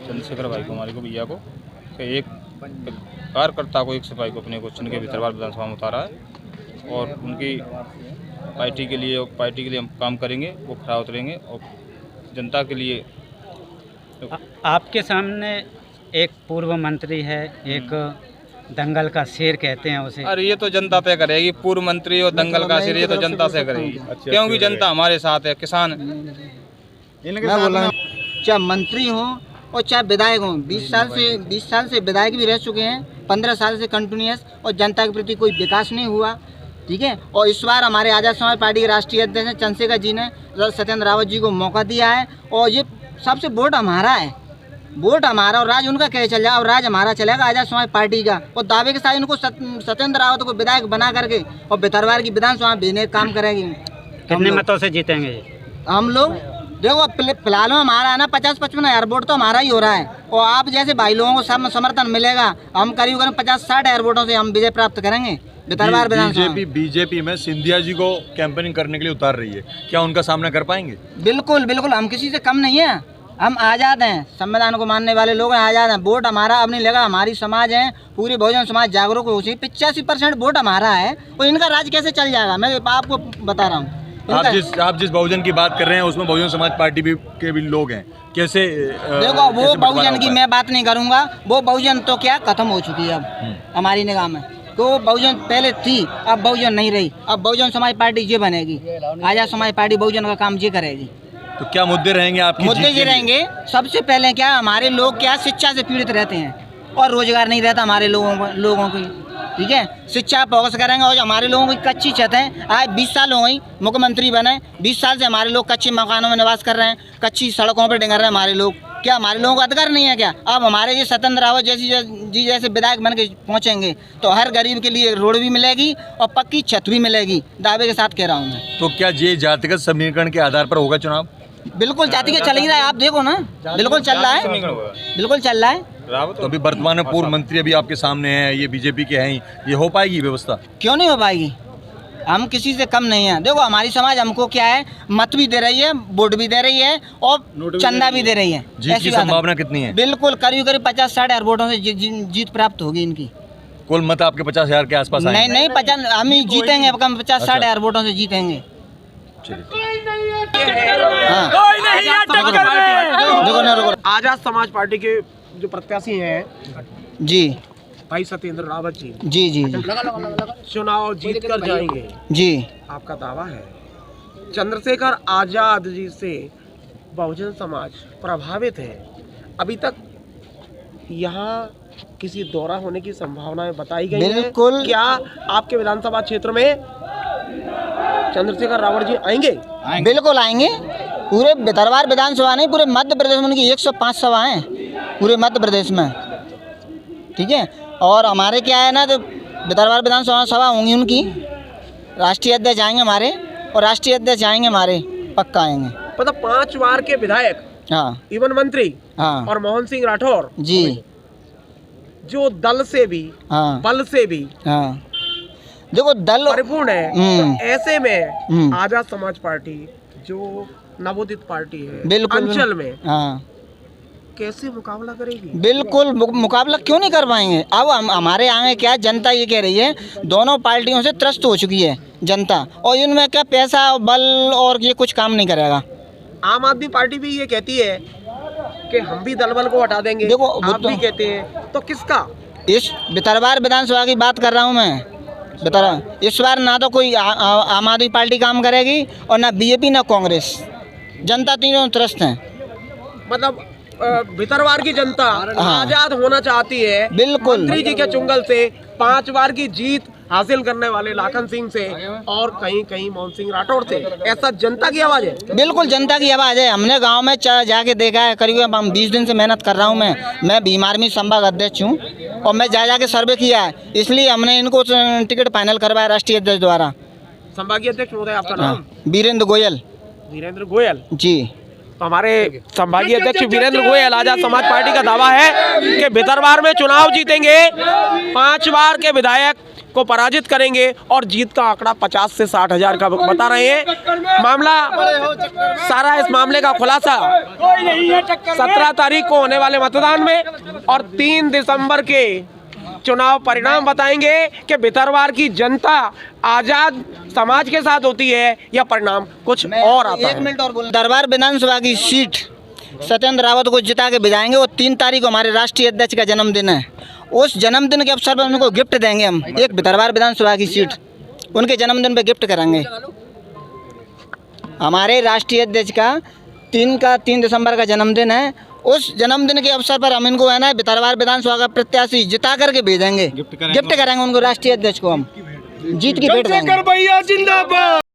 चंद्रशेखर भाई को, हमारे को भैया को, कि एक कार्यकर्ता को, एक सिपाही को अपने को चुन के भितरवार विधानसभा में उतारा है और उनकी पार्टी के लिए हम काम करेंगे, वो खरा उतरेंगे और जनता के लिए। आपके सामने एक पूर्व मंत्री है, एक दंगल का शेर कहते हैं उसे। अरे ये तो जनता तय करेगी, पूर्व मंत्री और दंगल का शेर ये तो जनता तय करेगी, क्योंकि जनता हमारे साथ है, किसान इनके साथ। चाहे मंत्री हो और चाहे विधायक हो, 20 साल से विधायक भी रह चुके हैं, 15 साल से कंटिन्यूस, और जनता के प्रति कोई विकास नहीं हुआ। ठीक है, और इस बार हमारे आज़ाद समाज पार्टी के राष्ट्रीय अध्यक्ष चंद्रशेखर जी ने सत्येंद्र रावत जी को मौका दिया है, और ये सबसे वोट हमारा है, वोट हमारा, और राज उनका कैसे चल जाएगा, और राज हमारा चलेगा आज़ाद समाज पार्टी का। और दावे के साथ इनको सत्येंद्र रावत को विधायक बना करके और भितरवार की विधानसभा भेजने का काम करेंगे। कितने मतों से जीतेंगे हम लोग? देखो फिलहाल में हमारा है ना 50-55 हज़ार वोट तो हमारा ही हो रहा है, और आप जैसे भाई लोगों को सब समर्थन मिलेगा, हम करीब 50-60 हज़ार वोटों से हम विजय प्राप्त करेंगे भितरवार विधानसभा। बीजेपी में सिंधिया जी को कैंपेनिंग करने के लिए उतार रही है, क्या उनका सामना कर पाएंगे? बिल्कुल बिल्कुल, हम किसी से कम नहीं है, हम आज़ाद हैं, संविधान को मानने वाले लोग हैं, आज़ाद हैं। वोट हमारा अब नहीं लगा, हमारी समाज है, पूरी बहुजन समाज जागरूक हो, 85% वोट हमारा है, और इनका राज कैसे चल जाएगा मैं आपको बता रहा हूँ। आप जिस बहुजन की बात कर रहे हैं उसमें बहुजन समाज पार्टी के भी लोग हैं, कैसे? देखो वो बहुजन की मैं बात नहीं करूँगा, वो बहुजन तो क्या खत्म हो चुकी है अब हमारी निगाह में। तो बहुजन पहले थी, अब बहुजन नहीं रही, अब बहुजन समाज पार्टी ये बनेगी, आज़ाद समाज पार्टी बहुजन का काम ये करेगी। तो क्या मुद्दे रहेंगे आपके? मुद्दे ये रहेंगे, सबसे पहले क्या हमारे लोग क्या शिक्षा से पीड़ित रहते हैं और रोजगार नहीं रहता हमारे लोगों की। ठीक है, शिक्षा फोकस करेंगे, और हमारे लोगों की कच्ची छत है, आज 20 साल हो गई मुख्यमंत्री बने, 20 साल से हमारे लोग कच्चे मकानों में निवास कर रहे हैं, कच्ची सड़कों पर डिंग रहे हैं हमारे लोग। क्या हमारे लोगों को अधिकार नहीं है क्या? अब हमारे ये सत्येंद्र रावत जैसे विधायक बन के पहुँचेंगे तो हर गरीब के लिए रोड भी मिलेगी और पक्की छत भी मिलेगी, दावे के साथ कह रहा हूँ मैं। तो क्या ये जातिगत समीकरण के आधार पर होगा चुनाव? बिल्कुल जातिगत चल ही रहा है, आप देखो ना, बिल्कुल चल रहा है, बिल्कुल चल रहा है। तो अभी वर्तमान में पूर्व मंत्री अभी आपके सामने हैं, ये बीजेपी के हैं, ये हो पाएगी व्यवस्था? क्यों नहीं हो पाएगी? हम किसी से कम नहीं है। देखो हमारी समाज हमको क्या है, मत भी दे रही है, वोट भी दे रही है और चंदा भी दे रही है। जीत की संभावना कितनी है? बिल्कुल करीब 50-60 हज़ार वोटों से जीत प्राप्त होगी इनकी। कुल मत आपके 50 हज़ार के आसपास आएंगे? नहीं 50, हम ही जीतेंगे, 50-60 हज़ार वोटों से जीतेंगे। आज़ाद समाज पार्टी के जो प्रत्याशी हैं जी, भाई सत्येंद्र रावत जी जी चुनाव जीत कर जाएंगे जी, आपका दावा है। चंद्रशेखर आजाद जी से बहुजन समाज प्रभावित है, अभी तक यहाँ किसी दौरा होने की संभावनाएं बताई गई हैं। क्या आपके विधानसभा क्षेत्र में चंद्रशेखर रावत जी आएंगे? बिल्कुल आएंगे। पूरे भितरवार विधानसभा नहीं, पूरे मध्य प्रदेश में उनकी 105 सभाएं पूरे मध्य प्रदेश में। ठीक है, और हमारे क्या है ना, तो भितरवार विधानसभा सभा होंगी उनकी, राष्ट्रीय अध्यक्ष आएंगे हमारे, और राष्ट्रीय अध्यक्ष आएंगे हमारे, पक्का आएंगे। मतलब 5 बार के विधायक, हाँ, एवं मंत्री, हाँ, और मोहन सिंह राठौर जी, जो दल से भी, हाँ, बल से भी, हाँ, देखो दल परिपूर्ण है, तो ऐसे में आज़ाद समाज पार्टी जो नवोदित पार्टी है बिल्कुल अंचल में, हाँ, कैसे मुकाबला करेगी? बिल्कुल मुकाबला क्यों नहीं कर पाएंगे। अब हमारे आगे क्या जनता ये कह रही है, दोनों पार्टियों से त्रस्त हो चुकी है जनता, और इनमें क्या पैसा और बल और ये कुछ काम नहीं करेगा। आम आदमी पार्टी भी ये कहती है कि हम भी दल बल को हटा देंगे, देखो आप भी कहते हैं, तो किसका? इस भितरवार विधानसभा की बात कर रहा हूँ मैं, बता, इस बार ना तो कोई आम आदमी पार्टी काम करेगी और ना बीजेपी ना कांग्रेस, जनता तीनों त्रस्त हैं। मतलब भितरवार की जनता आजाद होना चाहती है, बिल्कुल, मंत्री जी के चुंगल से 5 बार की जीत हासिल करने वाले लाखन सिंह से, और कहीं मोहन सिंह राठौर से, ऐसा जनता की आवाज़ है। बिल्कुल जनता की आवाज़ है। हमने गांव में जाके देखा है, करीब 20 दिन से मेहनत कर रहा हूं मैं भीम आर्मी संभाग अध्यक्ष हूं, और मैं जाके सर्वे किया है, इसलिए हमने इनको टिकट फाइनल करवाया राष्ट्रीय अध्यक्ष द्वारा। संभागीय अध्यक्ष महोदय आपका नाम? वीरेंद्र गोयल। वीरेंद्र गोयल जी। तो हमारे संभागीय अध्यक्ष वीरेंद्र गोयल आजाद समाज पार्टी का दावा है कि भितरवार में चुनाव जीतेंगे, 5 बार के विधायक को पराजित करेंगे और जीत का आंकड़ा 50 से 60 हजार का बता रहे हैं। मामला सारा इस मामले का खुलासा 17 तारीख को होने वाले मतदान में और 3 दिसंबर के चुनाव परिणाम बताएंगे कि भितरवार की जनता आजाद समाज के साथ होती है या परिणाम कुछ और आता है। मिनट और बोल। दरबार विधानसभा की सीट सत्येंद्र रावत को जिता के भेजाएंगे। वो 3 तारीख को हमारे राष्ट्रीय अध्यक्ष का जन्मदिन है। उस जन्मदिन के अवसर पर उनको गिफ्ट देंगे हम, एक भितरवार विधानसभा की सीट उनके जन्मदिन पे गिफ्ट करेंगे। हमारे राष्ट्रीय अध्यक्ष का 3 दिसंबर का जन्मदिन है। उस जन्मदिन के अवसर पर हम इनको है ना भितरवार विधानसभा का प्रत्याशी जिता करके भेजेंगे, गिफ्ट करेंगे उनको, राष्ट्रीय अध्यक्ष को हम जीत की भेंट देंगे।